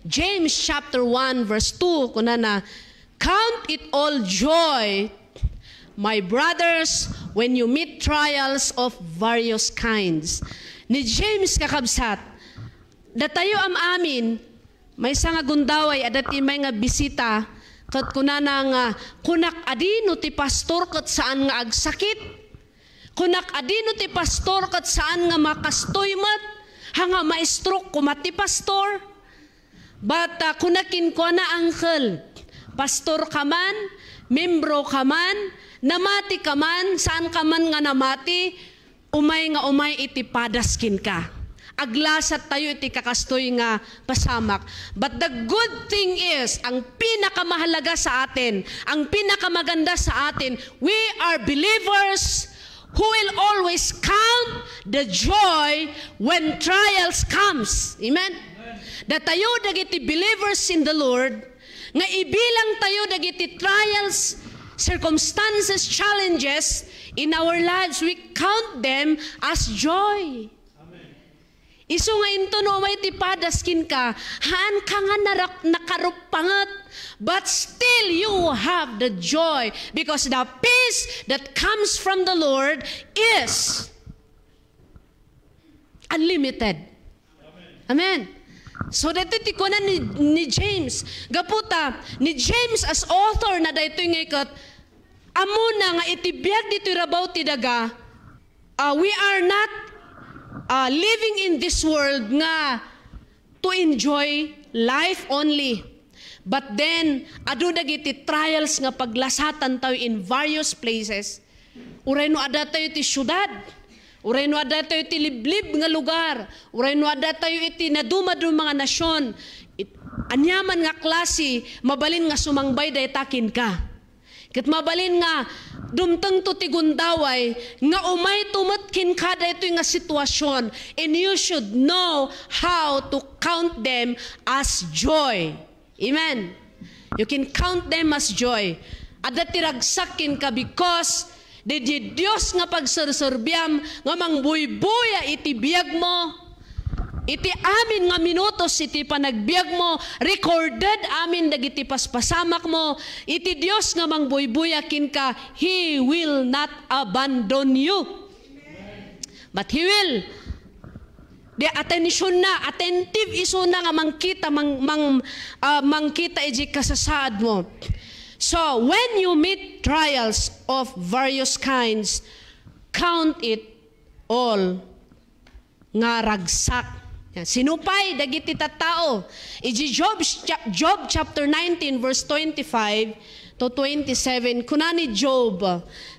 James chapter 1 verse 2 kunana, count it all joy, my brothers, when you meet trials of various kinds. Ni James kakabsat, datayo amin, may nga gundaway, adati may nga bisita, kat kunana nga, kunak adino ti pastor kat saan nga agsakit, kunak adino ti pastor kat saan nga makastoy mat, hanga maestroke kumat ti pastor. But kunakin ko na uncle, pastor ka man, membro ka man, namati ka man, saan ka man nga namati, umay iti padaskin ka. Aglasat tayo iti kakastoy nga pasamak. But the good thing is, ang pinakamahalaga sa atin, ang pinakamaganda sa atin, we are believers who will always count the joy when trials comes. Amen? Da tayo dagiti believers in the Lord, nga ibilang tayo dagiti trials, circumstances, challenges in our lives, we count them as joy. Isu nga into no may tipadaskin ka, haan ka nga nakarupangat, but still you have the joy because the peace that comes from the Lord is unlimited. Amen. So dito ko na ni James, gaputa, ni James as author na dito yung ikot, amuna nga itibiyag dito rabaw ti daga, we are not living in this world nga to enjoy life only. But then, adu dagiti trials nga paglasatan tayo in various places. Uray no ada tayo ti syudad. Uray no ada tayo ti liblib nga lugar. Uray no ada tayo iti nadumadu mga nasyon. Anyaman nga klase, mabalin nga sumangbay daytakin ka. Ket mabalin nga dumteng to ti gundaway nga umay tumetkin kada ito nga sitwasyon, and you should know how to count them as joy. Amen. You can count them as joy. Ada tiragsakin ka because di Diyos nga pagserserbyam nga mangbuybuya iti biyag mo. Iti amin nga minutos iti panagbiag mo, recorded amin dagiti paspasamak mo, iti Dios nga mangbuybuyakin ka, He will not abandon you. But He will. Di atensyon na, attentive iso na nga mangkita iti kasasaad mo. So, when you meet trials of various kinds, count it all nga ragsak. Sinupay dagiti tattao. Iji Job chapter 19 verse 25 to 27 kunani Job.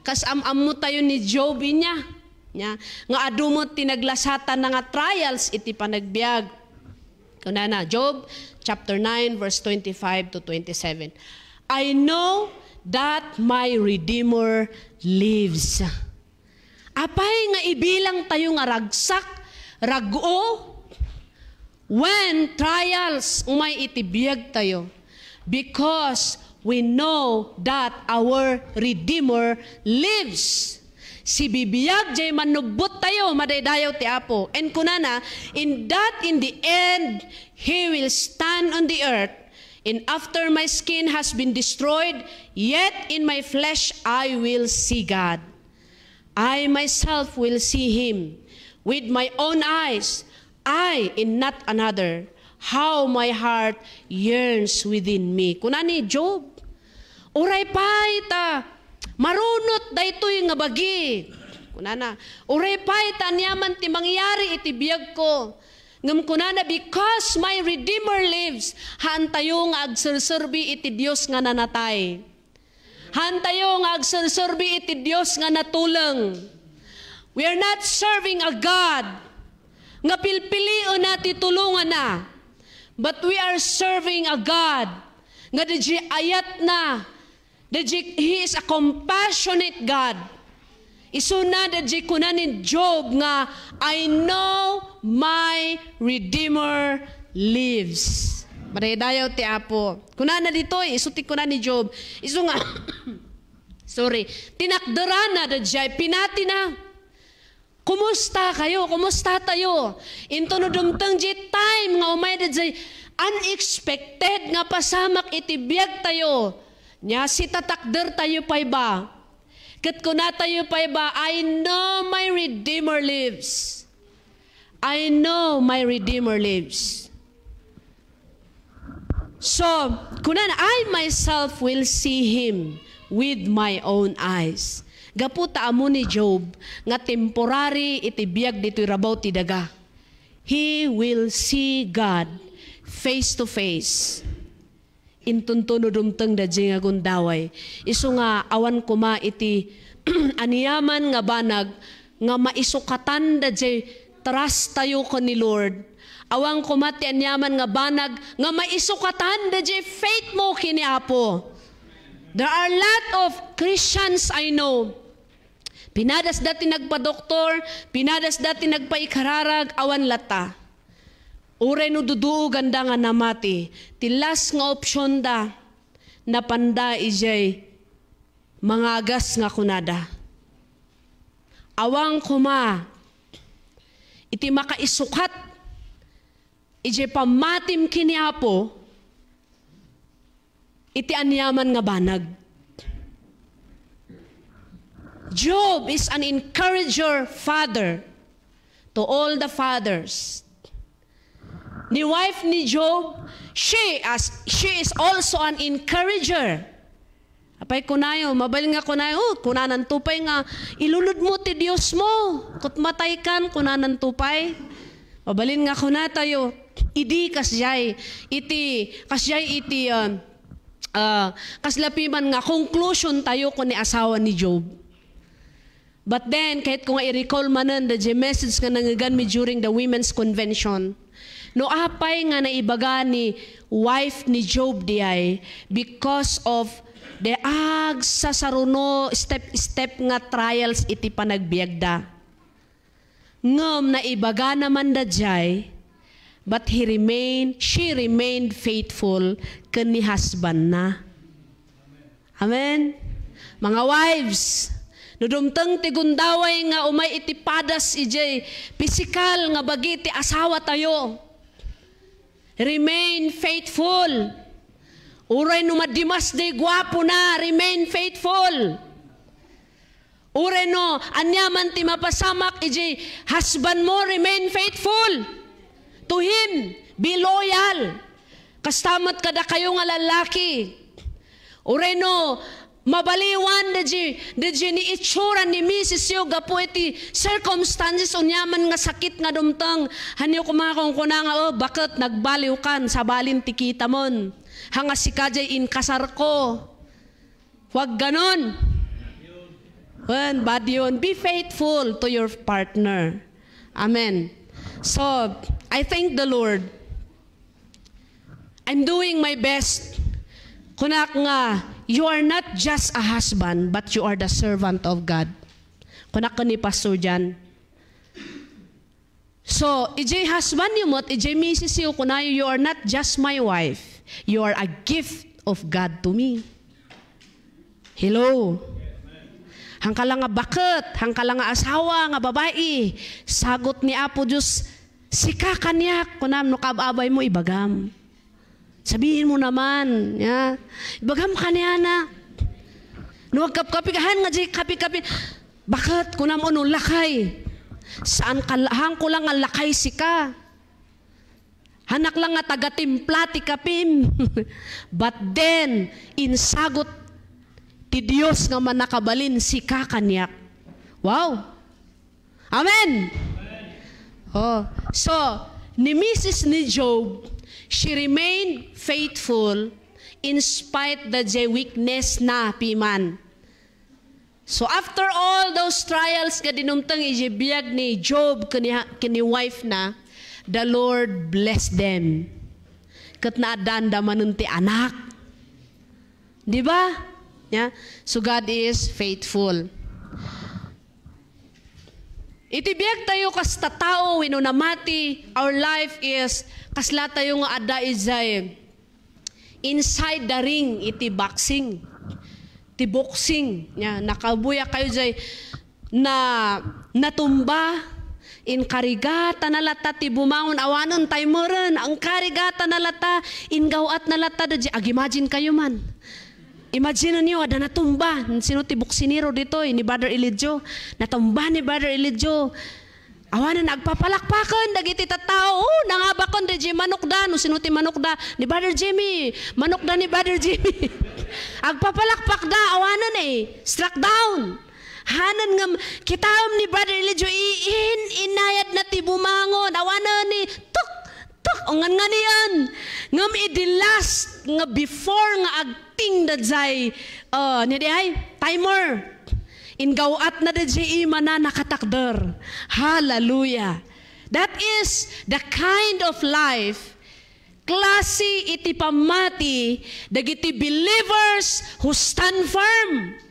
Kas ammo tayo ni Job inya. Nga adumot tinaglasatan nga trials iti panagbiag. Kunana Job chapter 9 verse 25 to 27. I know that my Redeemer lives. Apay nga ibilang tayo nga ragsak, rago, when trials umay itibiyag tayo, because we know that our Redeemer lives. Si bibiyag jay manubot tayo, madaydayaw ti Apo. And kunana, in the end, He will stand on the earth, and after my skin has been destroyed, yet in my flesh I will see God. I myself will see Him with my own eyes, I and not another. How my heart yearns within me. Kunani Job, uray pay ta, marunot daytoy nga bagi. Kunana, uray pay ta niyaman ti mangyari iti biyag ko. Ngam kunana, because my Redeemer lives, hantayo nga agserserbi iti Dios nga nanatay. Hantayo nga agserserbi iti Dios nga natuleng. We are not serving a God nga pilpilion na titulungan na. But we are serving a God nga dadji ayat na. Dadji He is a compassionate God. Isuna dadji kunanin Job nga, I know my Redeemer lives. Madaydayaw ti Apo. Kunana dito, isuti kunan ni Job. Isu nga, sorry, tinakdara na dadji, pinati na. Kumusta kayo? Kumusta tayo? Into no dumtang time nga umay dadjay unexpected nga pasamak iti biyag tayo. Nya si tatakder tayo pa'y ba? Kat kuna tayo pa'y ba, I know my Redeemer lives. I know my Redeemer lives. So, kunan I myself will see Him with my own eyes. Gaputa amo ni Job, nga temporary iti biyag dito rabaw ti daga. He will see God face to face. Intuntunudumteng da nga gundaway. Isu nga awan kuma iti aniyaman nga banag nga maisukatan da trust tayo ko ni Lord. Awang kumati anyaman nga banag nga maisukatan da faith mo kini Apo. There are a lot of Christians I know. Pinadas dati nagpa-doktor, pinadas dati nagpa-ikararag, awan lata. Uray no duduo ganda nga namati. Tilas nga opsyon da, napanda ijay mangagas nga kunada. Awang kuma, iti makaisukat, ijay pamatim kini Apo, iti anyaman nga banag. Job is an encourager father to all the fathers. Ni wife ni Job, she is also an encourager. Apay kunayo, mabal nga kunayo, kunanan tupay nga, ilunod mo ti Diyos mo, kut matay kan, kunanan tupay. Mabalin nga kunatayo, idi kasyay kaslapiman nga conclusion tayo ko ni asawa ni Job. But then, kahit kung i-recall manan the message nga nangagan mi during the Women's Convention, no apay nga naibaga ni wife ni Job diay because of the sa saruno step nga trials iti panagbiagda. Ngam naibaga naman da jay, but she remained faithful kani husband na. Amen? Mga wives, nudumteng ti gundaway nga umay iti padas ijay physical nga bagi ti asawa tayo. Remain faithful. Uray no madimas day gwapo na, remain faithful. Uray no anyaman ti mapasamak ijay husband mo, remain faithful to him. Be loyal. Kastamat kada kayo nga lalaki. Uray no mabaliwan da ni itsura ni Mrs. Yoga po iti circumstances unyaman nga sakit nga dumtang. Hanyo kumakong kuna nga, bakit nagbaliw kan sa balin tikita mon. Hanga si kajay inkasar ko. Huwag ganon. Bad yun. Be faithful to your partner. Amen. So, I thank the Lord. I'm doing my best. Kunak nga, you are not just a husband, but you are the servant of God. Kunak ka ni Pastor Jan. So, ijay husband niyo mo't, ijay misis niyo, kunayo, you are not just my wife. You are a gift of God to me. Hello? Hangka lang nga bakit, hangka lang nga asawa, nga babae, sagot ni Apo Diyos, sika kanyak, kunam, no kababay mo, ibagam. Sabihin mo naman, ya. Ibagam kanya na. No, kapikahan nga di kapi-kapi. Bakit? Kunam ano, lakay. Saan kalahang ko lang ang lakay sika? Hanak lang nga taga-timpla ti kapim. But then, insagot ti Diyos nga manakabalin sika kanyak. Wow! Amen! Oh, so, ni Mrs. ni Job, she remained faithful in spite the weakness na piman. So after all those trials nga dinumtang ijibiyag ni Job kini wife na, the Lord blessed them. Kat naadanda manunti anak. Di ba? Yeah? So God is faithful. Itibiyag tayo kasta tao, winunamati, our life is kasla tayo nga ada izay inside the ring iti boxing. Ti boxing. Yeah, nakabuya kayo jay na natumba In karigata na lata ti bumangon awanon timeran ang karigata na lata in gawat na lata da imagine kayo man. Imagine niyo ada natumba sino ti buksiniro dito ni Brother Elijio. Natumba ni Brother Elijio. Awanan nagpapalakpakan dagiti tattao nangabakon da manok da no sino ti manok da ni Brother Jimmy. Manok da ni Brother Jimmy. Agpapalakpak da awanan struck down. Hanan nga kitam ni Brother Elijio inayad na ti bumangon awanan ni tuk ongan nga niyan ngam idilas nga before nga agting da jay ni di ay timer ingawat na da jay mana nakatakder. Hallelujah. That is the kind of life klase iti pamati dagiti believers who stand firm.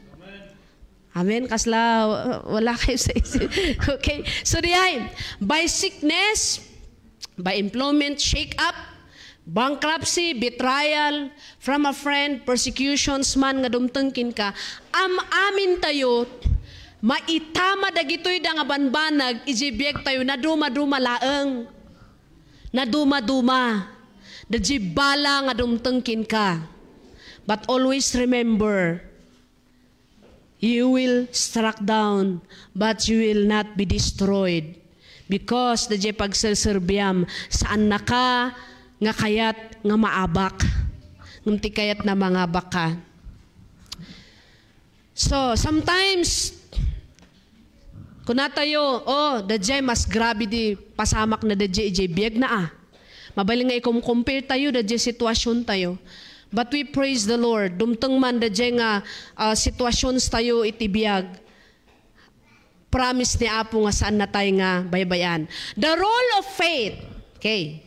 Amen. Kasla, wala kayo sa isip. Okay. So, diyan, by sickness, by employment, shake-up, bankruptcy, betrayal, from a friend, persecutions man nga dumtengkin ka, amin tayo, maitama dagitoy da nga banbanag, ijibiyag tayo, na duma-duma laeng. Na duma-duma. Da jibala nga dumtengkin ka. But always remember, you will struck down, but you will not be destroyed. Because the pagserserbiam, saan na ka, nga kayat, nga maabak. Ngunti kayat na mga baka. So, sometimes, kuna tayo, dadjay mas grabe di pasamak na dadjay biag na Mabaling nga i-compare tayo, dadjay sitwasyon tayo. But we praise the Lord. Dumteng man dadjay nga sitwasyon tayo itibiyag. Promise ni Apo nga saan na tayo nga baybayan. The role of faith. Okay.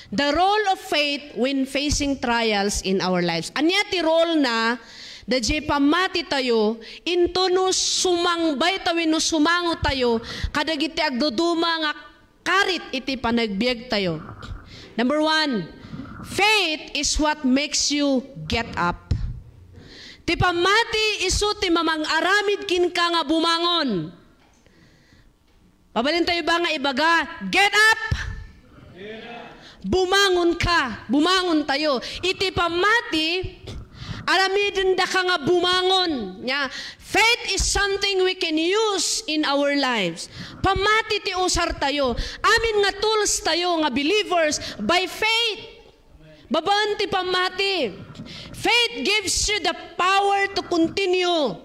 The role of faith when facing trials in our lives. Anya ti role na dadjay pamati tayo into no sumangbay tayo no sumango tayo kadagiti agduduma nga karit iti panagbiag tayo. Number 1. Faith is what makes you get up. Ti pamati isu ti mamang aramid kin ka nga bumangon. Pabalin tayo ba nga ibaga, get up! Bumangon ka, bumangon tayo. Iti pamati, aramidin da ka nga bumangon. Faith is something we can use in our lives. Pamati ti usar tayo. Amin nga tools tayo nga believers by faith. Babaan ti pamati. Faith gives you the power to continue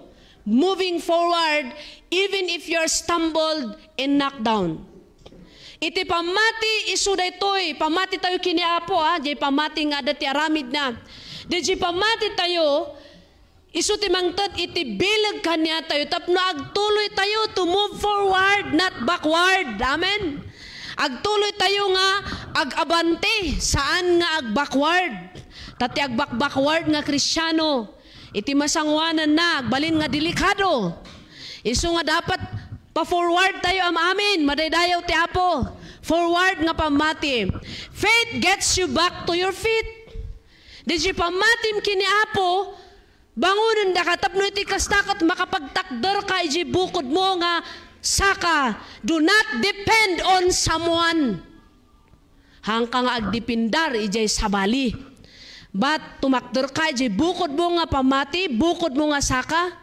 moving forward even if you're stumbled and knocked down. Iti pamati isu daytoy, pamati tayo kiniapo jay pamati nga dati aramid na. Di pamati tayo isu ti mangted iti bilag kanya tayo tapno agtuloy tayo to move forward not backward. Amen. Agtuloy tayo nga agabante saan nga agbackward. Tati agbackward nga Kristyano. Iti masangwanan na agbalin nga delikado. Isu nga dapat pa-forward tayo amin. Madaydayaw ti Apo. Forward nga pamati. Faith gets you back to your feet. Di pamatim kini Apo, bangunan da katapno iti kastakot makapagtakder ka iji bukod mo nga saka, do not depend on someone. Hangka nga agdipindar ijay sabali. But tumakder ka ijay bukod mo nga pamati, bukod mo nga saka.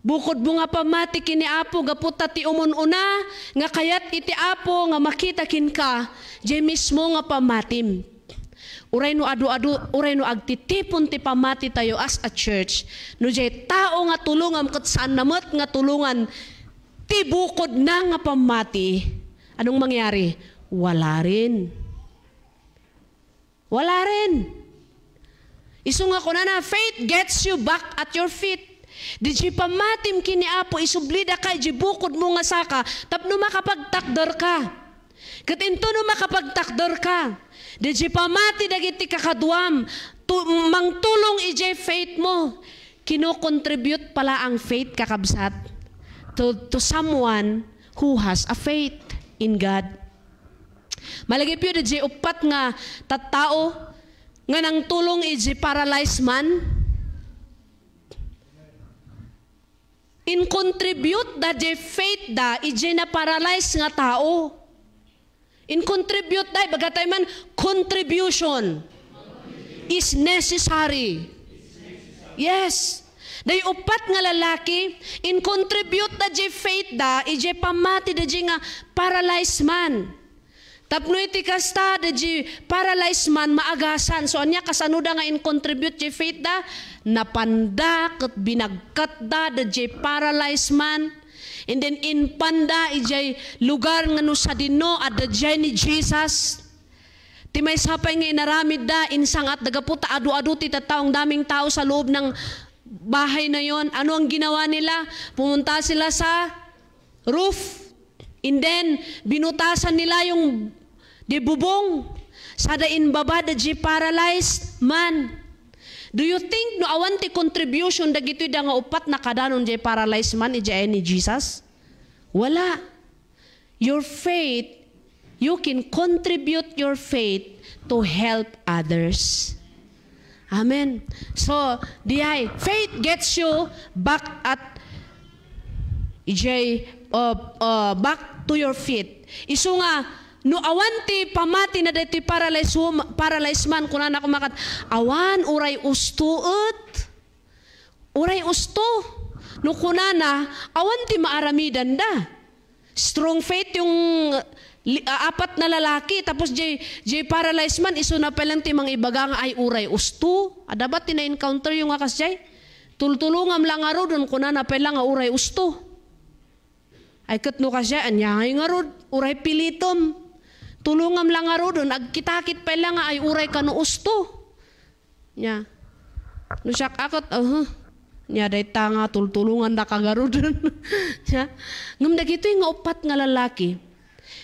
Bukod mo nga pamati kini Apo, gaputa ti umununa, nga kayat iti Apo nga makita kin ka, ijay mismo nga pamatim. Uray no adu-adu, uray no agtitipon ti pamati tayo as a church. No ijay tao nga tulungan kat saan namat nga tulungan, ti bukod na nga pamati, anong mangyari? Wala rin. Wala rin. Isu nga ko na faith gets you back at your feet. Di pamatim kini Apo, isublida ka, di bukod mo nga saka, tapno makapagtakder ka. Katinto no makapagtakder ka. Di pamati dagiti kakaduam, mangtulong ijay faith mo. Kino-contribute pala ang faith kakabsat to someone who has a faith in God. Malagi piyo di upat nga tattao nga nang tulong iji paralyzed man. in contribute da je faith da ije na paralyze nga tao. In contribute da bagatay man contribution is necessary. Yes. Day upat nga lalaki in contribute da je faith da ije pamati da je nga paralyzed man. Tapno iti kasta da je paralyzed man maagasan. So anya kasano da nga in contribute je faith da napanda ket binagkat da je paralyzed man. And then in panda ije lugar nga no sa dino adda ni Jesus. Ti may sapay nga inaramid da insang at dagaputa adu-adu ti taong daming tao sa loob ng bahay na yon. Ano ang ginawa nila? Pumunta sila sa roof. And then binutasan nila yung bubong sa dain baba da ji paralyzed man. Do you think no awanti contribution dagito da nga upat na kadanon ji paralyzed man ije ni Jesus? Wala. Your faith, you can contribute your faith to help others. Amen. So, diay, faith gets you back at back to your feet. Isu nga no awanti pamati na daytoy paralyzed man kunan ako makat awan uray ustuot. Uray usto. No kunana awanti maaramidan da. Strong faith yung apat na lalaki tapos jay paralyzed man iso na pelang timang ibaga nga ay uray usto. Adabat tina-encounter yung akas jay. Tultulungam lang nga rodon kunana pelang nga uray usto. Ay ket no kasya anya nga rod uray pilitom. Tulungam lang nga rodon agkitakit pelang nga ay uray kano usto. Nya. No siya akot nya day tanga tultulungan da kagarudon. Nya. Ngem dagito nga upat nga lalaki.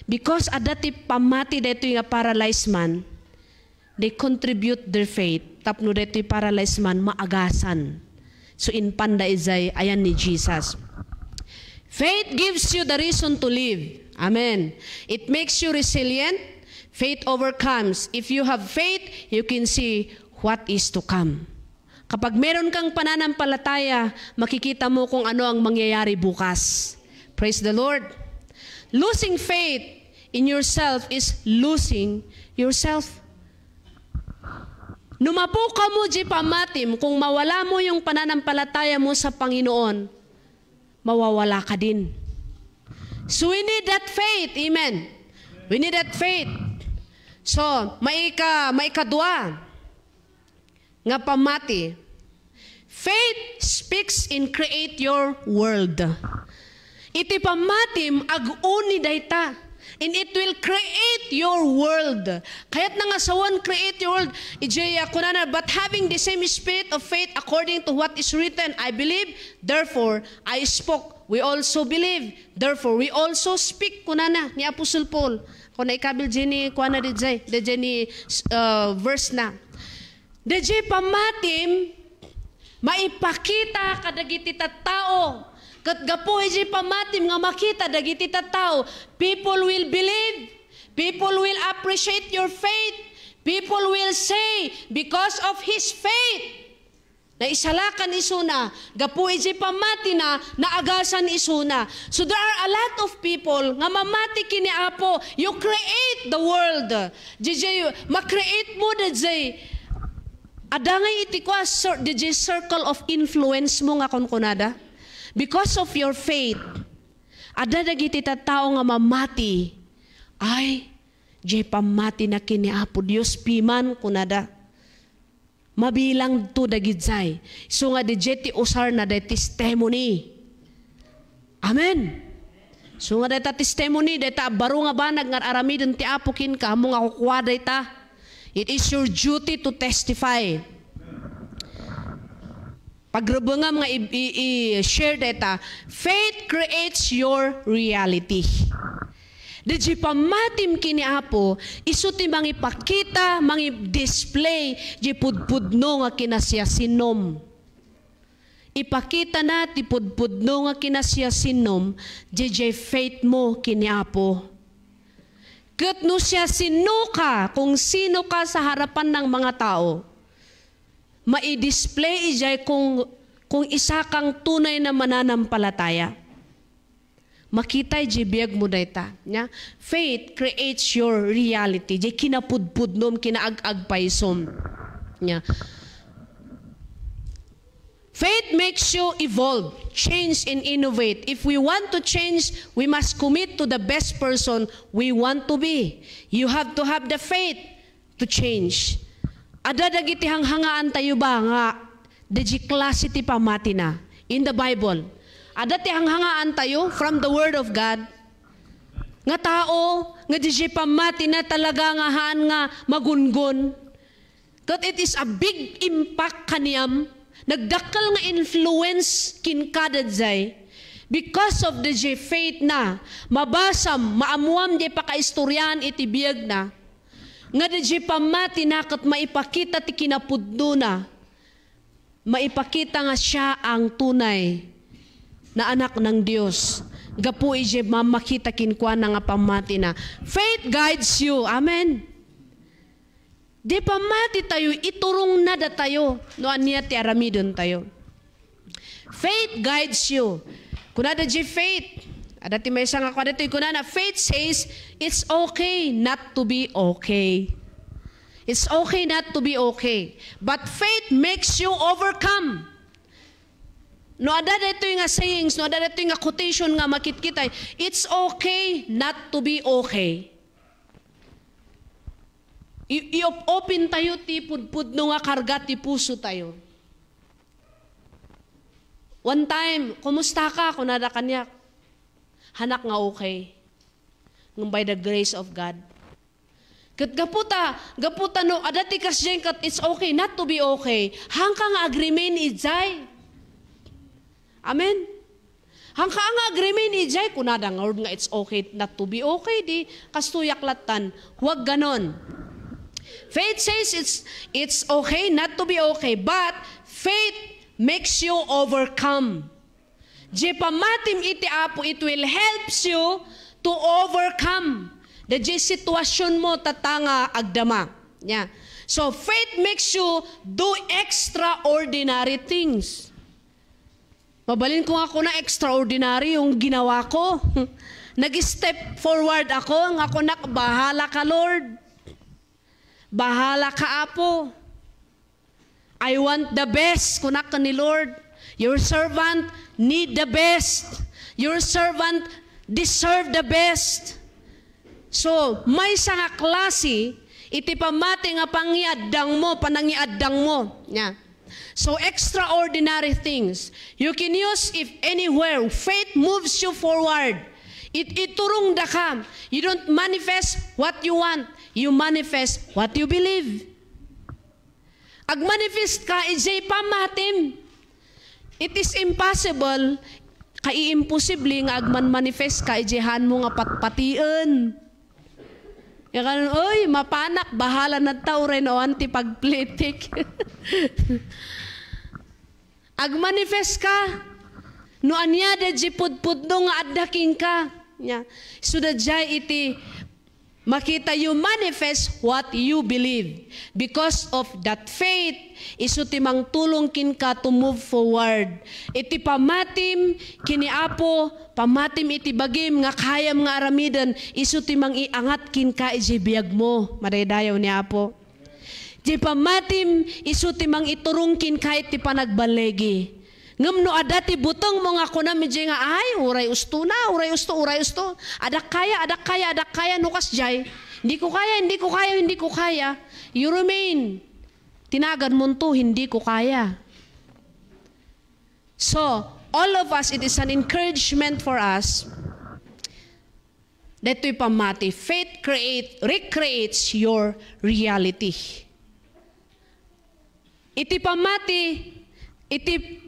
Because adati pamati dito nga paralyzed man, they contribute their faith. Tapno dito paralyzed man maagasan. So in panda izay ayan ni Jesus. Faith gives you the reason to live. Amen. It makes you resilient. Faith overcomes. If you have faith, you can see what is to come. Kapag meron kang pananampalataya, makikita mo kung ano ang mangyayari bukas. Praise the Lord. Losing faith in yourself is losing yourself. Numapo ka mo di pamatim, kung mawala mo yung pananampalataya mo sa Panginoon, mawawala ka din. So we need that faith. Amen. We need that faith. So, maikadua nga pamati. Faith speaks in create your world. Iti pamatim ag-uni dayta. And it will create your world. Kaya't nga sawan create your world. Ijaya kunana, but having the same spirit of faith according to what is written, I believe, therefore I spoke. We also believe, therefore we also speak. Kunana ni Apostle Paul. Kung naikabil jini kuana di verse na. Dejay pamatim maipakita kadagiti tattao. Kat gapo iji pamatim nga makita dagiti tattao. People will believe. People will appreciate your faith. People will say, because of his faith, na isalakan isuna, gapo iji pamati na, naagasan isuna. So there are a lot of people nga mamati kini Apo. You create the world. Jijay, makreate mo dajay. Adangay iti kwa dajay circle of influence mo nga kunkunada. Because of your faith, ada dagiti tattao nga mamati, ay, jay pamati na kini Apo Dios piman kunada. Mabilang to dagitsay. So nga di jeti usar na de testimony. Amen. So nga deta testimony, deta baro nga banag nga aramidon ti Apo kin ka, mo nga kukuha deta. It is your duty to testify. Pagrubungam nga i-share data, faith creates your reality. Di pamatim kini Apo, isuti mangi pakita, mangi display, di pudpudno nga kinasiyasinom. Ipakita na ti pudpudno nga kinasiyasinom, di faith mo kini Apo. Kat no siya sino ka, kung sino ka sa harapan ng mga tao, mai-display ijay kung kung isa kang tunay na mananampalataya. Makitay di biyag mo dayta. Nya? Faith creates your reality. Di kinapudpudnom, kinaag-ag paisom. Nya? Faith makes you evolve, change, and innovate. If we want to change, we must commit to the best person we want to be. You have to have the faith to change. Ada dagiti hanghangaan tayo ba nga deji klase ti pamati na in the Bible? Ada ti hanghangaan tayo from the Word of God? Nga tao, nga deji pamati na talaga nga haan nga magungon. That it is a big impact kaniyam. Nagdakkel nga influence kin kadadzay because of the faith na mabasam, maamuam di pakaistoryan iti biyag na nga di pamati na kat maipakita ti kinapudno na maipakita nga siya ang tunay na anak ng Diyos. Gapu ije mamakita kinkwa na nga pamati na. Faith guides you. Amen. Di pa mati tayo, iturong nada tayo. No aniya ti aramidon tayo. Faith guides you. Kunada di faith. Ada ti may isang ako dito. Kunada, faith says, it's okay not to be okay. It's okay not to be okay. But faith makes you overcome. No ada dito yung sayings, no ada dito yung quotation nga makitkitay. It's okay not to be okay. I-open tayo ti pudpudno nga karga ti puso tayo. One time, kumusta ka? Kunada kanyak. Hanak nga okay. Ngum by the grace of God. Kat gaputa no, adati kasyen kat it's okay not to be okay. Hangka nga agreement ijay. Amen. Hangka nga agreement ijay, kunada nga nga it's okay not to be okay, di kastuyaklatan. Huwag ganon. Faith says it's okay not to be okay, but faith makes you overcome. Di pamatim iti apo, it will helps you to overcome the situasyon mo tatanga agdama. Yeah. So faith makes you do extraordinary things. Mabalin ko ako na extraordinary yung ginawa ko. Nag-step forward ako, nga ako bahala ka Lord. Bahala ka apo. I want the best, kunak ka ni Lord. Your servant need the best. Your servant deserve the best. So, may sa nga klase, iti pamati nga pangiaddang mo, panangiaddang mo. Yeah. So, extraordinary things. You can use if anywhere. Faith moves you forward. Iturong da ka. You don't manifest what you want. You manifest what you believe. Ag-manifest ka, ijay pamatim. It is impossible, imposible nga agman-manifest ka, ijahan mo nga patpatian. Kaya kanon, oy, mapanak, bahala na tao rin o anti-pagplitik. Ag-manifest ka, no anya da jipudpud no nga addaking ka. So da jay iti, makita you manifest what you believe. Because of that faith, isu timang tulong kin ka to move forward. Iti pamatim, kiniapo, pamatim iti bagim, nga kayam nga aramidan, isu timang iangat kin ka iji biyag mo. Madaydayaw ni Apo. Di pamatim, isu timang iturong kin ka iti panagbalegi. Ngam no adati butong mo nga kuna medyo nga ay uray usto na, uray usto. Adak kaya nukas jay. Hindi ko kaya. You remain. Tinagan mo to, hindi ko kaya. So, all of us, it is an encouragement for us that to'y pamati. Faith recreates your reality. Iti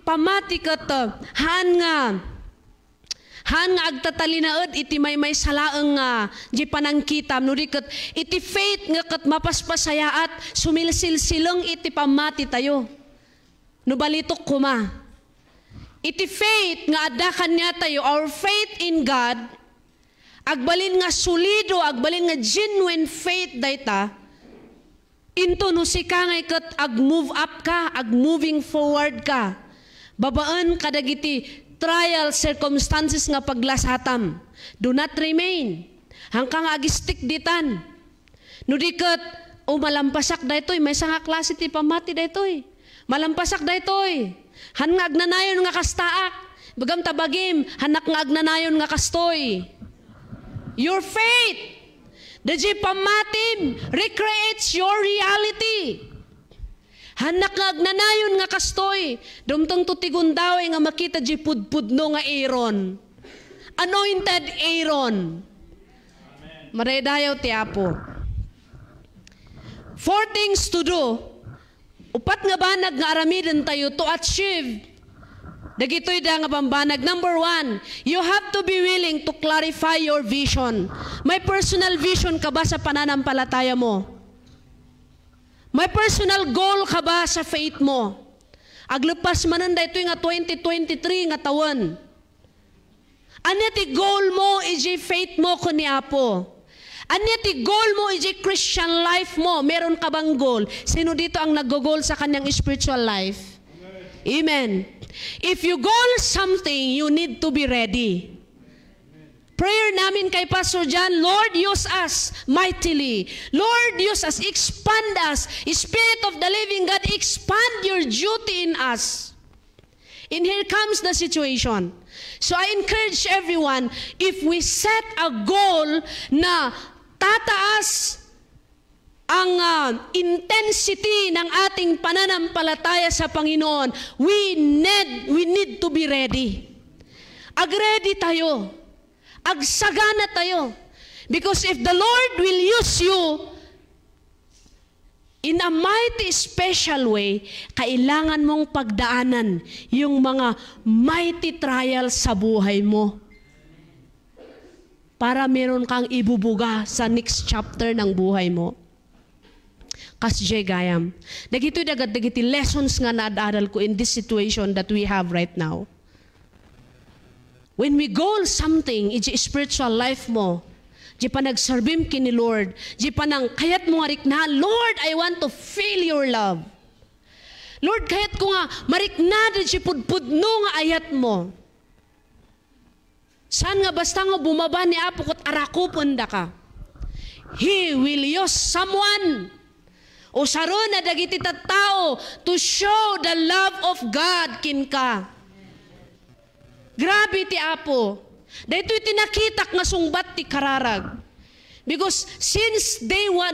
pamati kat han nga agtatalinaed iti may salaeng nga di panangkitam no di kat iti faith nga kat mapaspasayaat sumilsilsileng iti pamati tayo no balitok kuma iti faith nga adakan niya tayo, our faith in God agbalin nga solido, agbalin nga genuine faith dayta into no si ka ngay kat ag-move up ka, ag-moving forward ka. Babaan kadagiti trial circumstances nga paglasatam. Do not remain. Hangkang agistik ditan. No diket, malampasak daytoy, may nga klase ti pamati daytoy. Malampasak daytoy. Han nga agnanayon nga kastaak. Bagam tabagim, hanak nga agnanayon nga kastoy. Your faith, the pamatim, recreates your reality. Hanak nga agnanayon nga kastoy, dumtong tutigundaw nga makita di pudpudno nga Aaron. Anointed Aaron. Maraydayaw ti Apo. 4 things to do. Upat nga banag nga aramidin tayo to achieve. Dagitoy da nga bambanag. Number 1, you have to be willing to clarify your vision. May personal vision ka ba sa pananampalataya mo? May personal goal ka ba sa faith mo? Aglupas manan daytoy nga 2023 nga taon. Anya ti goal mo iji faith mo ko ni Apo? Anya ti goal mo iji Christian life mo? Meron ka bang goal? Sino dito ang nag-goal sa kanyang spiritual life? Amen. If you goal something, you need to be ready. Prayer namin kay Pastor John, Lord, use us mightily. Lord, use us, expand us. Spirit of the living God, expand your duty in us. And here comes the situation. So I encourage everyone, if we set a goal na tataas ang intensity ng ating pananampalataya sa Panginoon, we need to be ready. Ag-ready tayo. Agsagana tayo. Because if the Lord will use you in a mighty special way, kailangan mong pagdaanan yung mga mighty trials sa buhay mo. Para meron kang ibubuga sa next chapter ng buhay mo. Kasjay gayam. Dagito'y dagiti lessons nga naadaral ko in this situation that we have right now. When we goal something, iti spiritual life mo, di pa nagserbim kini Lord, di pa nang kayat mo nga rikna, Lord, I want to feel your love. Lord, kayat ko nga, marikna di pudpudno nga ayat mo. Saan nga basta nga bumaba ni Apo kot arakupon da ka? He will use someone o saron na dagiti tattao to show the love of God kin ka. Grabe ti Apo. Daytoy tinakitak nga sungbat ti kararag. Because since day 1,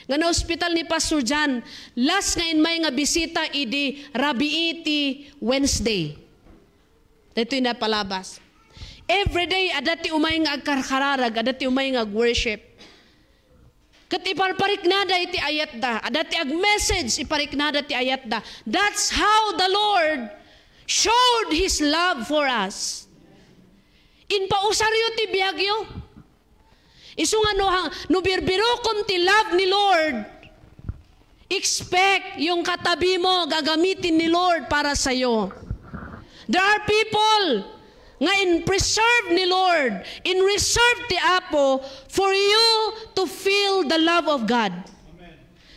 nga na hospital ni Pastor John, last nga in may nga bisita idi Rabiiti Wednesday. Daytoy na palabas. Every day adati umay nga agkararag, adati umay nga worship. Kat iparpariknada iti ayat da, adati ag message ipariknada ti ayat da. That's how the Lord showed His love for us. In pausaryo ti biyagyo. Isu nga no birbirokom ti love ni Lord. Expect yung katabi mo gagamitin ni Lord para sa iyo. There are people nga in preserve ni Lord, in reserve ti Apo for you to feel the love of God.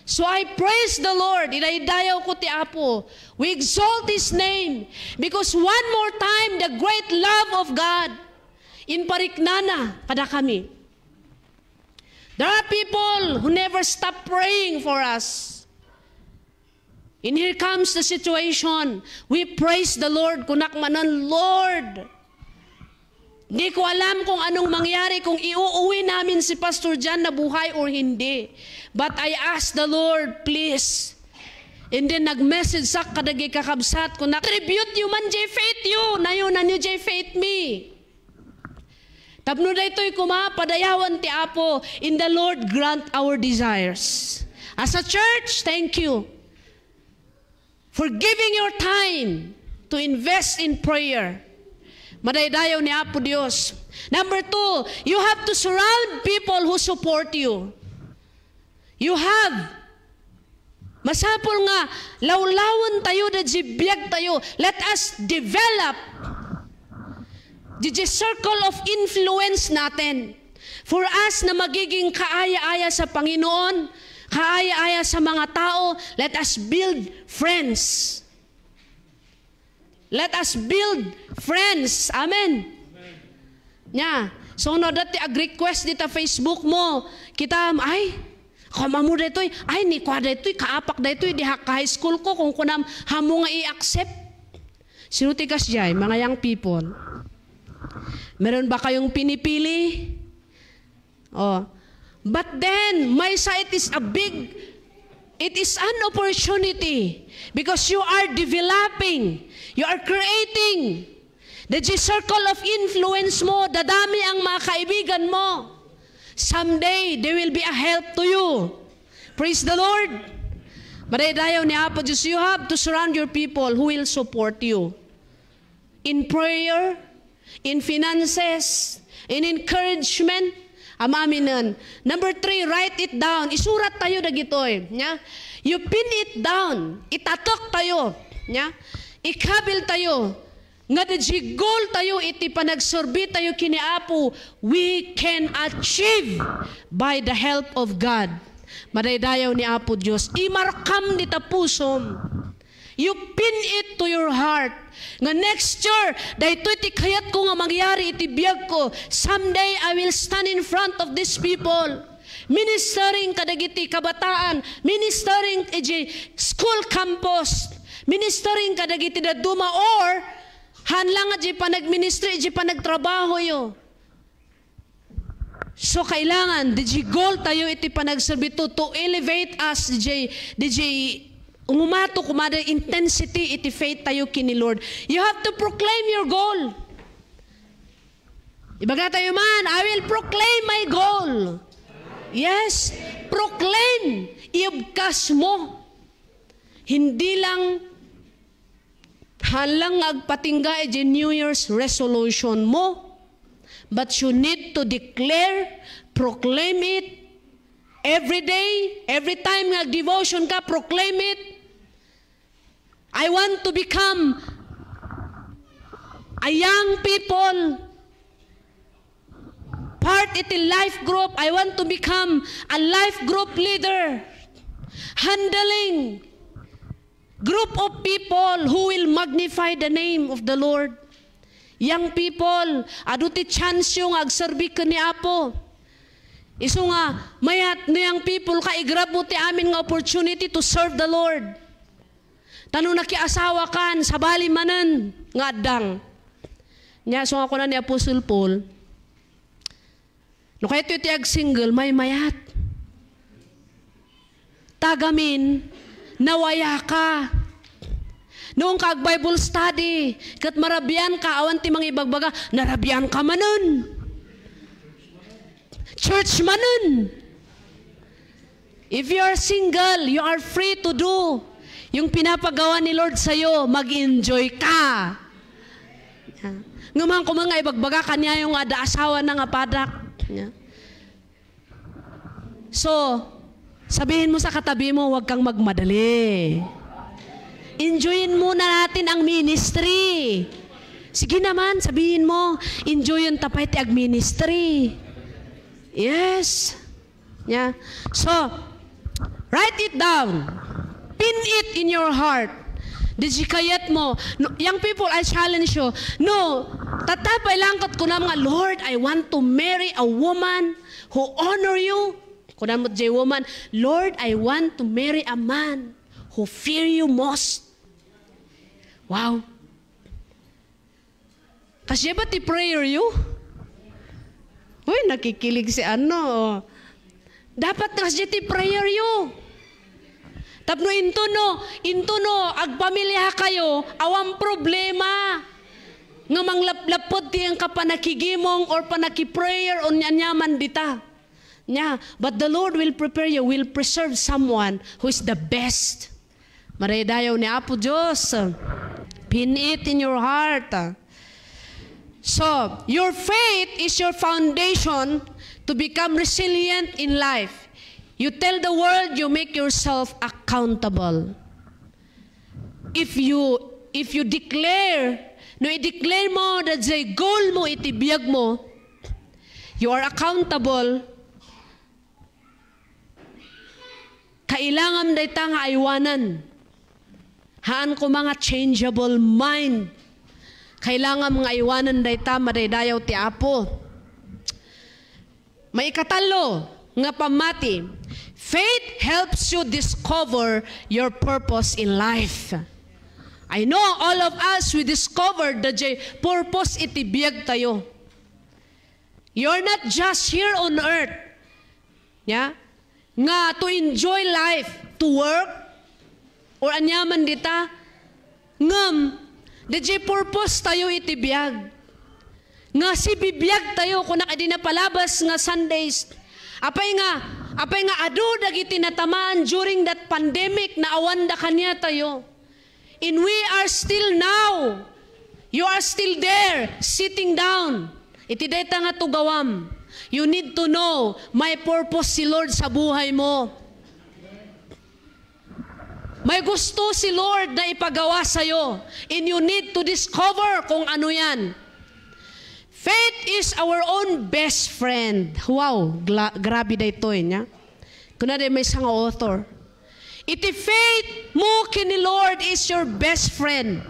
So I praise the Lord. Inaidayaw ko ti Apo. We exalt His name. Because one more time, the great love of God in pariknana kada kami. There are people who never stop praying for us. And here comes the situation. We praise the Lord. Kunak manan, Lord, di ko alam kung anong mangyari kung iuuwi namin si Pastor John na buhay or hindi. But I asked the Lord, please. And then nag-message sa kadagi kakabsat ko na, tribute you man jay faith you, nayo na niyo jay faith me. Tapno da ito'y padayawan ti Apo, in the Lord grant our desires. As a church, thank you for giving your time to invest in prayer. Madaydayaw ni Apo Dios. Number 2, you have to surround people who support you. You have. Masapol nga, lawlawan tayo na jibiyag tayo. Let us develop the circle of influence natin. For us na magiging kaaya-aya sa Panginoon, kaaya-aya sa mga tao, let us build friends. Let us build friends. Amen. Nya. So no dati ag request dita Facebook mo. Kita ay kamamu daytoy ay ni kwa daytoy kaapak daytoy diha ka high school ko kung kunam hamo nga i-accept. Sino tikas jay mga young people? Meron ba kayong pinipili? Oh. But then my side is it is an opportunity because you are developing, you are creating the circle of influence mo, dadami ang mga kaibigan mo. Someday, they will be a help to you. Praise the Lord. Madaydayaw ni Apo Diyos, you have to surround your people who will support you. In prayer, in finances, in encouragement, amaminan. Number 3, write it down. Isurat tayo dagitoy. Nya? You pin it down. Itatok tayo. Nya? Ikabil tayo. Nga di goal tayo iti panagsorbi tayo kini Apo, we can achieve by the help of God. Madaydayaw ni Apo Diyos, imarkam dita pusom. You pin it to your heart. Nga next year, daytoy ti kayat ko nga mangyari iti biyag ko. Someday I will stand in front of these people. Ministering kadagiti kabataan, ministering iti school campus, ministering kadagiti daduma or hanlang at di pa nag-ministry, di pa nagtrabaho yo. So, kailangan, di goal tayo iti pa nagserbi to elevate us, di umumato kumada intensity iti faith tayo kini Lord. You have to proclaim your goal. Ibaga tayo man, I will proclaim my goal. Yes, proclaim. Iubkas mo. Hindi lang halang agpatingga iti New Year's resolution mo, but you need to declare, proclaim it, every day, every time nag-devotion ka, proclaim it. I want to become a young people, part iti life group. I want to become a life group leader, handling group of people who will magnify the name of the Lord. Young people, aduti chance yung agserbi ka ni Apo. Iso nga, mayat na young people ka, igrab mo ti amin nga opportunity to serve the Lord. Tanong nakiasawa kan, sabali manan, nga adang. Nya, so ako na ni Apostle Paul, no kaya ito ag single, may mayat. Tagamin, nawaya ka. Noong kag-Bible study, kat marabian ka, awan ti mga ibagbaga, narabian ka manon. Church manon. If you are single, you are free to do yung pinapagawa ni Lord sa'yo, mag-enjoy ka. Ngaman ko mga ibagbaga, kanya yung ada asawa na nga padak. So, sabihin mo sa katabi mo, huwag kang magmadali. Enjoyin muna natin ang ministry. Sige naman, sabihin mo, enjoy yung tapay ti ag ministry. Yes. Yeah. So, write it down. Pin it in your heart. Dijikayat mo. No, young people, I challenge you. No, tatapay lang kat ko na mga, Lord, I want to marry a woman who honor you. Kunan mo jay woman, Lord, I want to marry a man who fear you most. Wow. Kasi ba ti prayer you? Uy, nakikilig si ano. Dapat kasi ti prayer you. Tapno into no, agpamilya kayo, awang problema. Nga manglap-lapod ti ang kapanakigimong or panakiprayer o nyanyaman dita. Yeah, but the Lord will prepare you, will preserve someone who is the best. Maraydayaw ni Apo Diyos. Pin it in your heart. So, your faith is your foundation to become resilient in life. You tell the world, you make yourself accountable. If you declare, no i-declare mo that the goal mo, itibiyag mo, you are accountable. Kailangan day ta nga aywanan. Haan ko mga changeable mind. Kailangan mga iwanan dayta madaydayaw ti Apo. May ikatalo nga pamati. Faith helps you discover your purpose in life. I know all of us, we discovered the purpose iti biyag tayo. You're not just here on earth. Yeah? Nga to enjoy life, to work, or anyaman dita, ngam, the purpose tayo iti biyag. Nga si bibiyag tayo kung nakadi na palabas nga Sundays. Apay nga adu dagiti natamaan during that pandemic na awanda kanya tayo. And we are still now. You are still there, sitting down. Iti dayta nga tugawam. You need to know, may purpose si Lord sa buhay mo. May gusto si Lord na ipagawa sa'yo. And you need to discover kung ano yan. Faith is our own best friend. Wow, grabe da ito niya. Kuna day may isang author. Iti faith mo kini Lord is your best friend.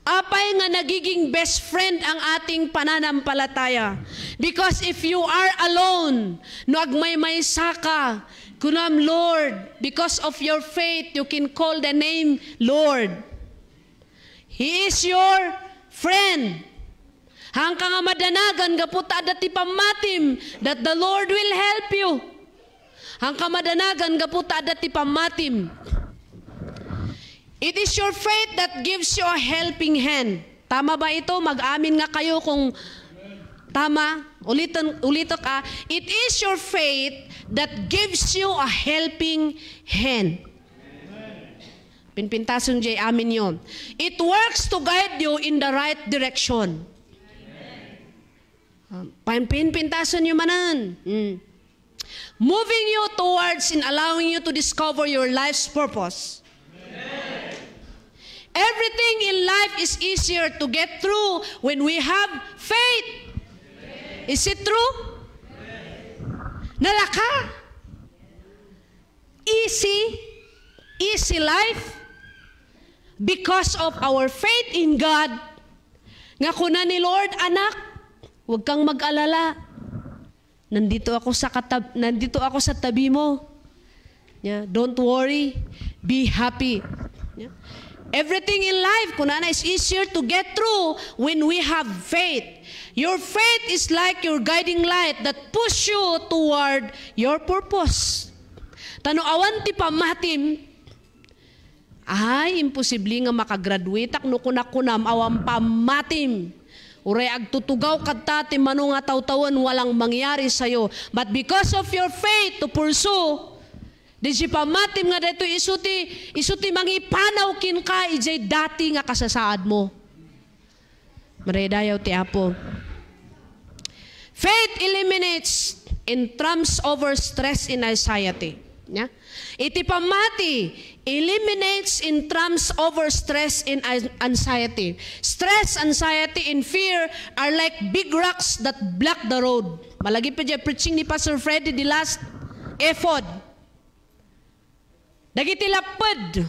Apay nga nagiging best friend ang ating pananampalataya. Because if you are alone, no agmay-maysa ka, kunam Lord, because of your faith, you can call the name Lord. He is your friend. Hangka nga madanagan, gaputa dati pamatim, that the Lord will help you. Hangka madanagan, gaputa dati pamatim. It is your faith that gives you a helping hand. Tama ba ito? Mag-amin nga kayo kung tama. Ulito ka. It is your faith that gives you a helping hand. Pinpintason jay amin yun. It works to guide you in the right direction. Pinpintason nyo manan. Moving you towards and allowing you to discover your life's purpose. Everything in life is easier to get through when we have faith. Is it true? Nalaka? Easy life because of our faith in God. Nga kuna ni Lord, anak, huwag kang mag-alala. Nandito ako sa tabi mo. Yeah, don't worry. Be happy. Yeah. Everything in life, kunana, is easier to get through when we have faith. Your faith is like your guiding light that push you toward your purpose. Tano awan ti pamatim, ay imposible nga makagraduate akno kunakunam awam pamatim. Uray agtutugaw kadta ti mano nga tawtawan walang mangyari sayo. But because of your faith to pursue, di si pamatim nga dito isuti mangipanaw kin ka ijay dati nga kasasaad mo. Maredayaw ti Apo. Faith eliminates and trumps over stress and anxiety. Yeah? Iti pamati eliminates and trumps over stress and anxiety. Stress, anxiety, and fear are like big rocks that block the road. Malagi pa dyan preaching ni Pastor Freddy the last effort. Dagiti lapad.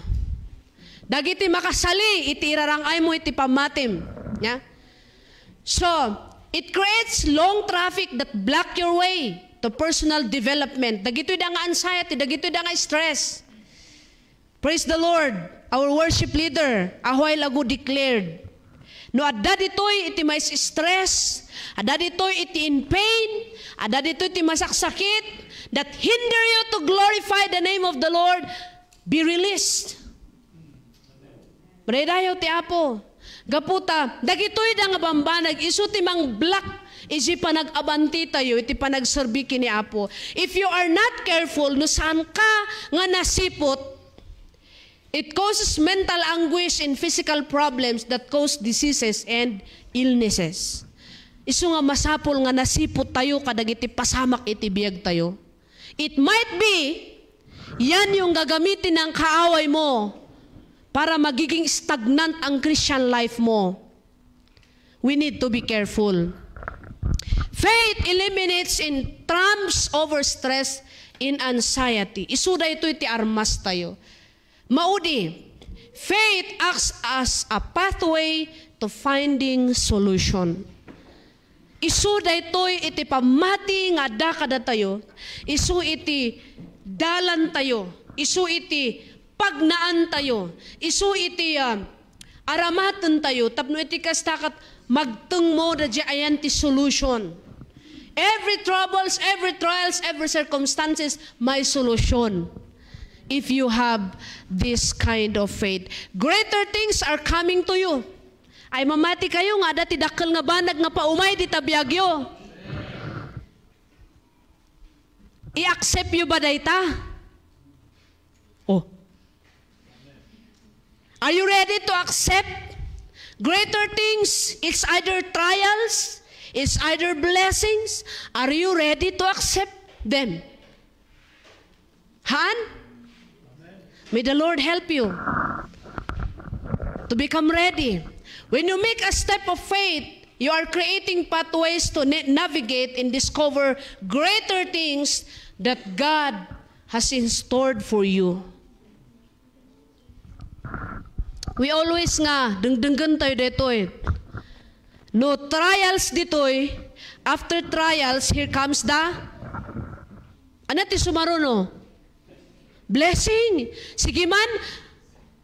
Dagiti makasali, iti irarangay mo iti pamatim. Yeah? So, it creates long traffic that block your way to personal development. Dagito da nga anxiety, dagito da nga stress. Praise the Lord. Our worship leader, a while ago declared, no adda ditoy iti may stress, adda ditoy iti in pain, adda ditoy iti masaksakit, that hinder you to glorify the name of the Lord, be released. Maredayaw ti Apo. Gaputa, dagitoy da nga bambanag, isu ti mang black, isi panag-abanti tayo, iti panagserbi kini Apo. If you are not careful, no saan ka nga nasipot, it causes mental anguish and physical problems that cause diseases and illnesses. Isu nga masapol nga nasipot tayo, kadagiti pasamak iti biyag tayo. It might be, yan yung gagamitin ng kaaway mo para magiging stagnant ang Christian life mo. We need to be careful. Faith eliminates and trumps over stress and anxiety. Isuda ito iti armas tayo. Maudi, faith acts as a pathway to finding solution. Isu daytoy iti pamati nga adda kada tayo, isu iti dalan tayo, isu iti pagnaan tayo, isu iti aramatan tayo, tapno iti kastakat magteng mo da ayan ti solution. Every troubles, every trials, every circumstances, may solution. If you have this kind of faith, greater things are coming to you. Ay mamati kayo nga dati dakkel nga banag nga paumay di tabiyagyo. I-accept you ba dayta? Oh. Are you ready to accept greater things? It's either trials, it's either blessings. Are you ready to accept them? Han? May the Lord help you to become ready. When you make a step of faith, you are creating pathways to navigate and discover greater things that God has in store for you. We always nga, dengdenggan tayo ditoy. No trials ditoy, after trials, here comes the, ano ti sumaruno? Blessing. Sige man,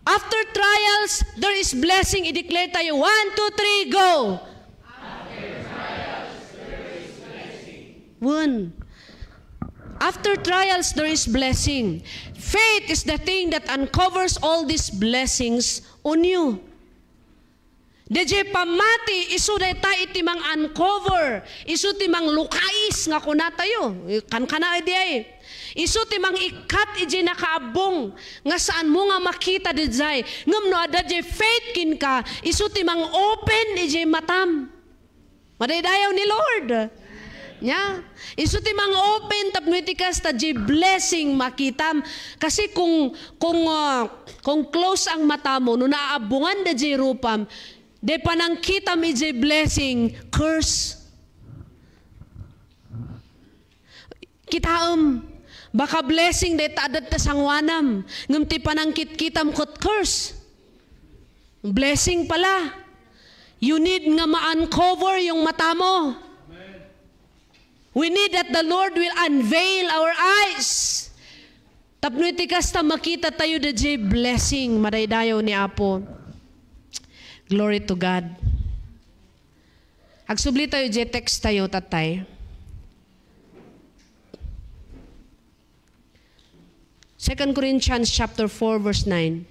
after trials, there is blessing. I-declare tayo. 1, 2, 3, go! After trials, there is blessing. 1. After trials, there is blessing. Faith is the thing that uncovers all these blessings on you. Deje pamati, isu dayta iti mang uncover, isu ti mang lukais nga kuna tayo. Kan-kana iti ay. Isu ti mang ikat iti nakaabong nga saan mo nga makita dijay. Ngam no ada je faith kin ka, isu ti mang open iti matam. Madaydayaw ni Lord. Yeah. Isu ti mang open tapno iti kasta je blessing makitam. Kasi kung close ang mata mo, no naabungan da je rupam, de panangkitam iti blessing, curse. Kitaam, baka blessing de tadat ta sangwanam, ngam ti panangkit-kitam kot curse. Blessing pala. You need nga ma-uncover yung mata mo. We need that the Lord will unveil our eyes. Tapno iti kasta makita tayo da jay blessing, madaydayaw ni Apo. Glory to God. Agsubli tayo jay text tayo, tatay. 2 Corinthians chapter 4 verse 9.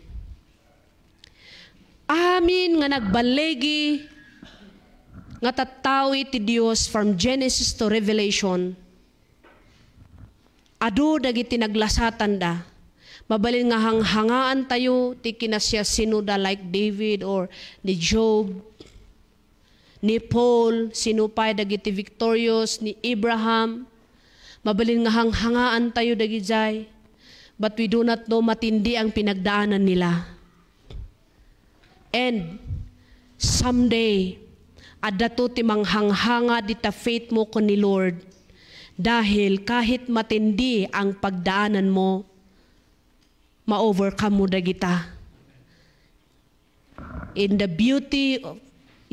Amin nga nagbalegi nga tattawi ti Dios from Genesis to Revelation. Adu dagiti naglasatan da. Mabalin nga hanghangaan tayo ti kinasya sinuda like David or ni Job, ni Paul, sinupay dagiti victorious, ni Abraham. Mabalin nga hanghangaan tayo dagijay. But we do not know matindi ang pinagdaanan nila. And someday, adato ti manghanghanga dita faith mo ko ni Lord. Dahil kahit matindi ang pagdaanan mo, ma-overcome mo dagita. In the beauty of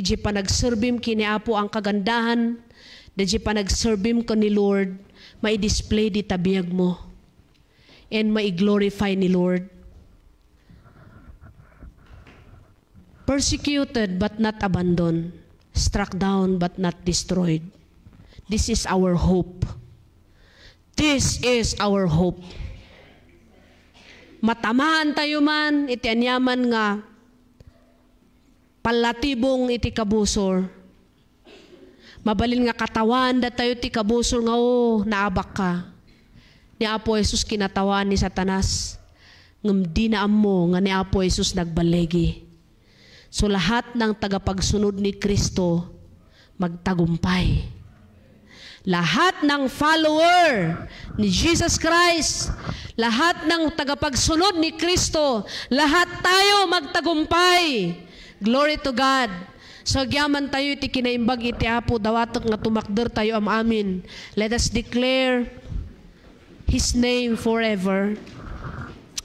iji panagserbim kini Apo ang kagandahan, iji panagserbim ko ni Lord, mai-display di tabiyag mo. And mai-glorify ni Lord. Persecuted but not abandoned. Struck down but not destroyed. This is our hope. This is our hope. Matamaan tayo man, iti anyaman nga, palatibong iti kabusor. Mabalin nga katawan da tayo iti kabusor nga naabak ka. Ni Apo Jesus kinatawan ni Satanas. Ngam di na mo nga ni Apo Jesus nagbalegi. So lahat ng tagapagsunod ni Kristo magtagumpay. Lahat ng follower ni Jesus Christ, lahat ng tagapagsunod ni Kristo, lahat tayo magtagumpay. Glory to God. So agyaman tayo iti kinaimbag iti Apo dawatok nga tumakder tayo amin. Let us declare His name forever.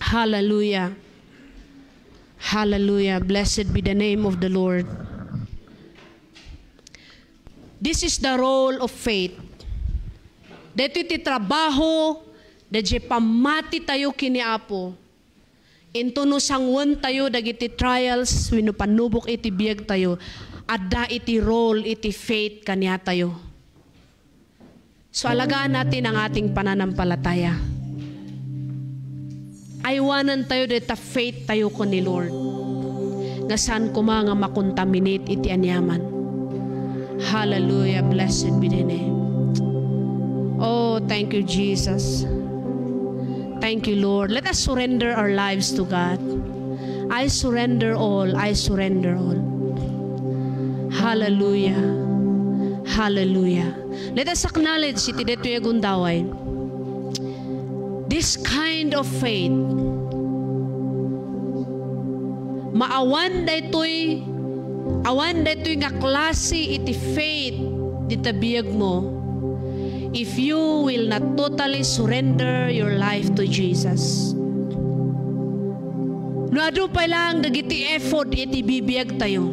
Hallelujah. Hallelujah. Blessed be the name of the Lord. This is the role of faith. Dito iti trabaho, dadya pamati tayo kini Apo. Into no sangwan tayo, dagiti trials, wino panubok iti biyag tayo, adda iti role, iti faith kanya tayo. So alagaan natin ang ating pananampalataya. Aywanan tayo dita faith tayo ko ni Lord. Nga saan ko mga makontaminate iti anyaman. Hallelujah, blessed be the name. Oh, thank you, Jesus. Thank you, Lord. Let us surrender our lives to God. I surrender all. I surrender all. Hallelujah. Hallelujah. Let us acknowledge iti dito yung gundaway. This kind of faith, maawan daytoy nga klase iti faith dita biyag mo, if you will not totally surrender your life to Jesus. No adu pa lang dagiti effort iti bibiyag tayo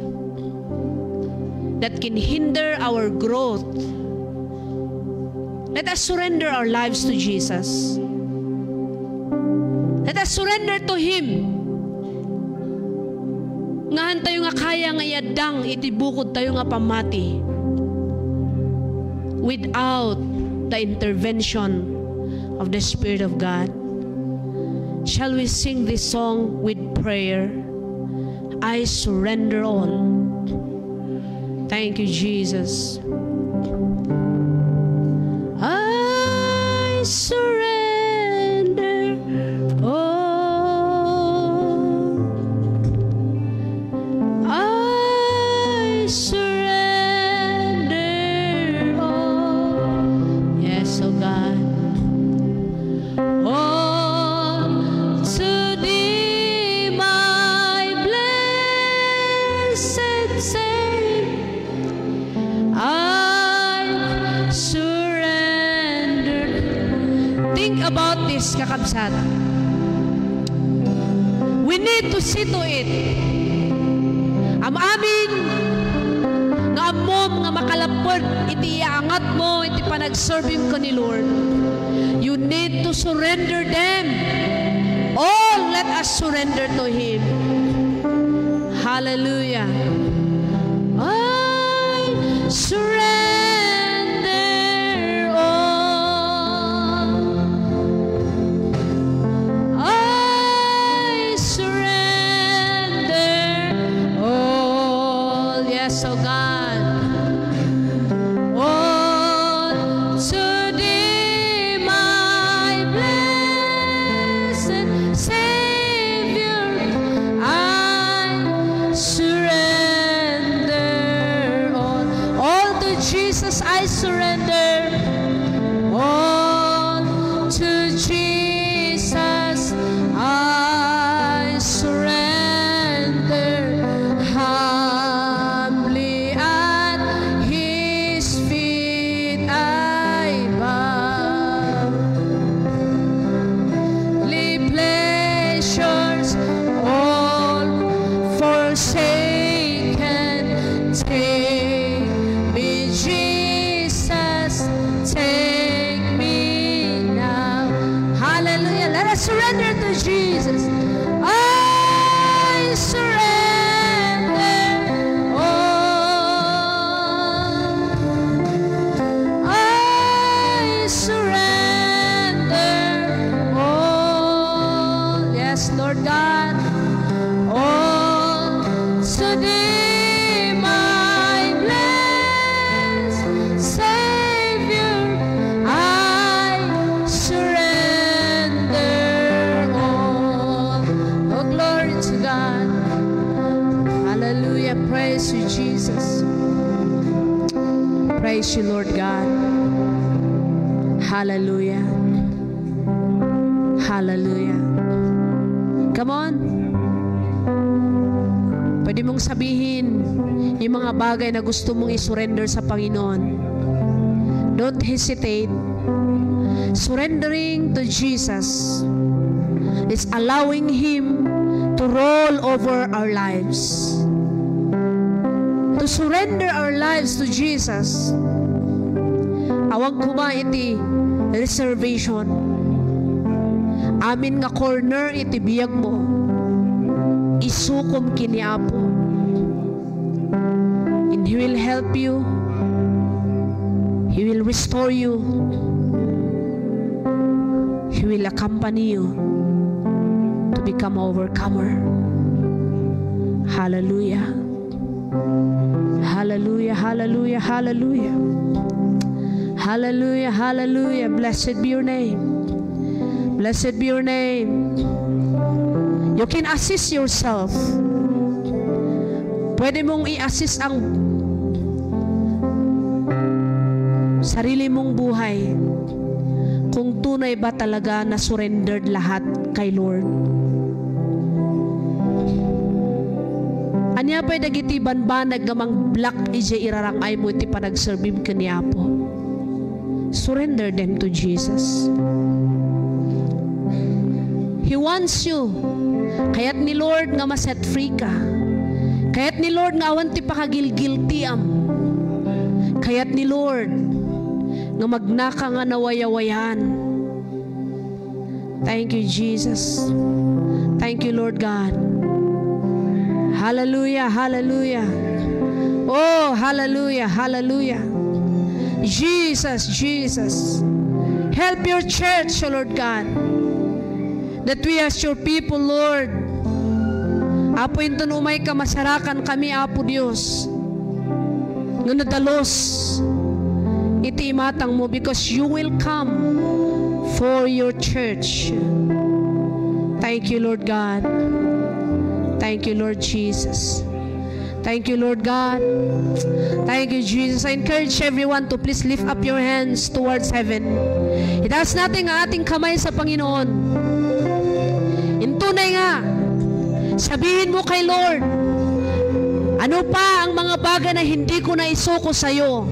that can hinder our growth. Let us surrender our lives to Jesus. Let us surrender to Him. Ngahan tayo nga kaya nga iadang iti bukod tayo nga pamati without the intervention of the Spirit of God. Shall we sing this song with prayer? I surrender all. Thank you, Jesus. I surrender all. I surrender all. Yes, oh God. All to Thee, my blessed Savior, I surrender. Think about this, kakabsat. We need to see to it. Am amin nga amom nga makalapod iti iangat mo iti panagserving ko ni Lord. You need to surrender them. All let us surrender to Him. Hallelujah. I surrender all. I surrender all. Yes, oh God. All to Thee, my blessed Savior, I surrender all. All to Jesus I surrender. All to Jesus I surrender. Humbly at His feet I bow. Leave pleasures all forsaken. Take me, Jesus, take me now. Hallelujah. Let us surrender to Jesus. I surrender all. I surrender all. Yes, Lord God. All to Thee, my blessed Savior, I surrender all. Oh, glory to God. Hallelujah. Praise you, Jesus. Praise you, Lord God. Hallelujah. Hallelujah. Come on. Pwede mong sabihin yung mga bagay na gusto mong isurrender sa Panginoon. Don't hesitate. Surrendering to Jesus is allowing Him to roll over our lives. to surrender our lives to Jesus. Awang kuma iti reservation. Amin nga corner iti biyag mo. Isukom kini Apo. And He will help you. He will restore you. He will accompany you to become an overcomer. Hallelujah. Hallelujah, hallelujah, hallelujah. Hallelujah, hallelujah. Blessed be your name. Blessed be your name. You can assist yourself. Pwede mong i-assist ang sarili mong buhay kung tunay ba talaga na surrendered lahat kay Lord. Anya pa'y dagiti banbanag gamang black ije irarangay mo iti panagserbib kaniya po. Surrender them to Jesus. He wants you. Kaya't ni Lord nga maset free ka. Kaya't ni Lord nga awan ti pakagilgiltiam. Kaya't ni Lord nga magnaka nga nawayawayan. Thank you, Jesus. Thank you, Lord God. Hallelujah, hallelujah. Oh, hallelujah, hallelujah. Jesus, Jesus. Help your church, O Lord God, that we as your people, Lord, Apo ito numay ka masarakan kami, Apo Diyos, nga nadalos iti imatang mo, because you will come for your church. Thank you, Lord God. Thank you, Lord Jesus. Thank you, Lord God. Thank you, Jesus. I encourage everyone to please lift up your hands towards heaven. Itaas natin ang ating kamay sa Panginoon. Intunay nga, sabihin mo kay Lord, ano pa ang mga bagay na hindi ko na isuko sa iyo?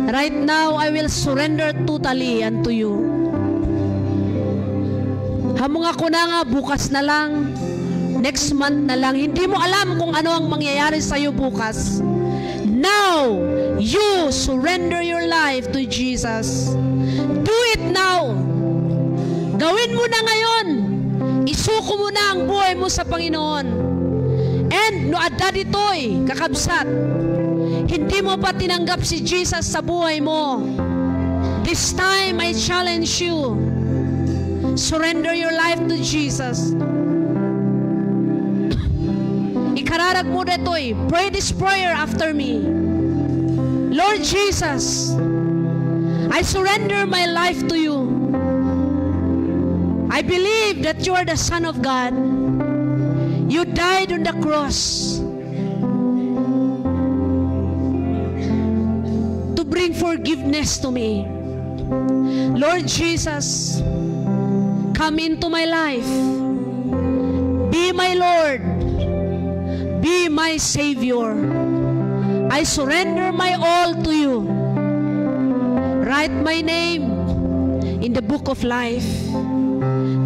Right now, I will surrender totally unto you. Hamong ako na nga, bukas na lang, next month na lang, hindi mo alam kung ano ang mangyayari sa iyo bukas. Now, you surrender your life to Jesus. Do it now. Gawin mo na ngayon. Isuko mo na ang buhay mo sa Panginoon. And no adda ditoy, kakabsat, hindi mo pa tinanggap si Jesus sa buhay mo. This time, I challenge you. Surrender your life to Jesus. Ikararag mo ditoy. Pray this prayer after me. Lord Jesus, I surrender my life to you. I believe that you are the Son of God. You died on the cross to bring forgiveness to me. Lord Jesus, come into my life. Be my Lord. Be my Savior. I surrender my all to you. Write my name in the book of life.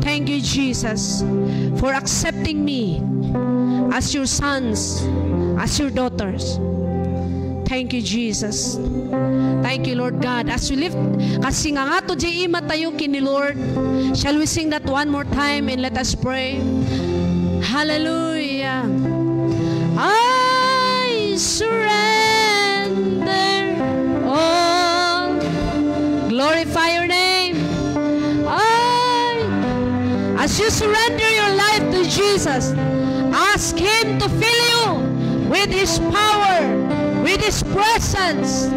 Thank you, Jesus, for accepting me as your sons, as your daughters. Thank you, Jesus. Thank you, Lord God. As we lift, kasi nga to di ima tayo kini Lord. Shall we sing that one more time and let us pray? Hallelujah. I surrender all. Glorify your name. As you surrender your life to Jesus, ask Him to fill you with His power, with His presence.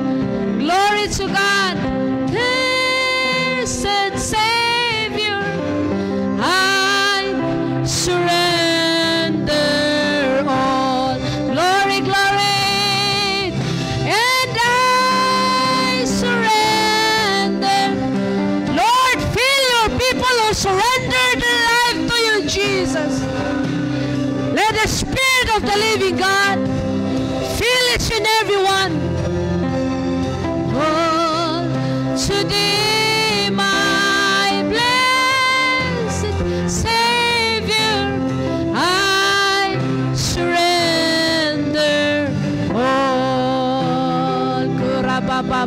Glory to God. Blessed Savior, I surrender all. Glory, glory. And I surrender. Lord, fill your people who surrender their life to you, Jesus. Let the Spirit of the living God fill each and every one. Oh, to thee, my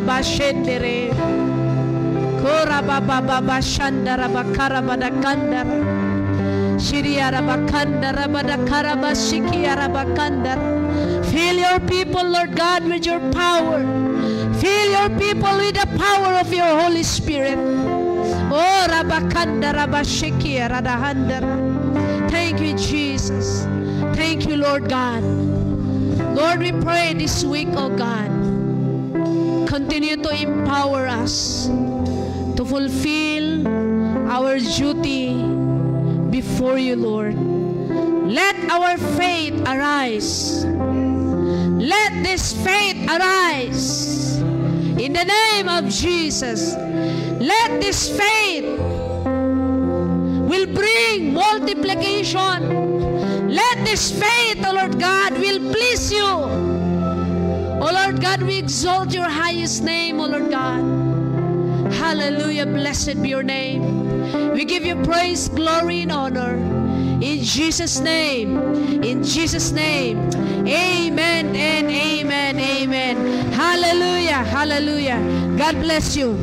baba shendere. Kora baba baba shandara bakara badakandara. Shiriara bakandara badakara bashikiara bakandara. Fill your people, Lord God, with your power. Fill your people with the power of your Holy Spirit. Oh, rabakandara bashikiara dahandara. Thank you, Jesus. Thank you, Lord God. Lord, we pray this week, oh God, continue to empower us to fulfill our duty before you, Lord. Let our faith arise. Let this faith arise in the name of Jesus. Let this faith will bring multiplication. Let this faith, O Lord God, will please you. O Lord God, we exalt your highest name, O Lord God. Hallelujah, blessed be your name. We give you praise, glory, and honor. In Jesus' name, amen and amen, amen. Hallelujah, hallelujah. God bless you.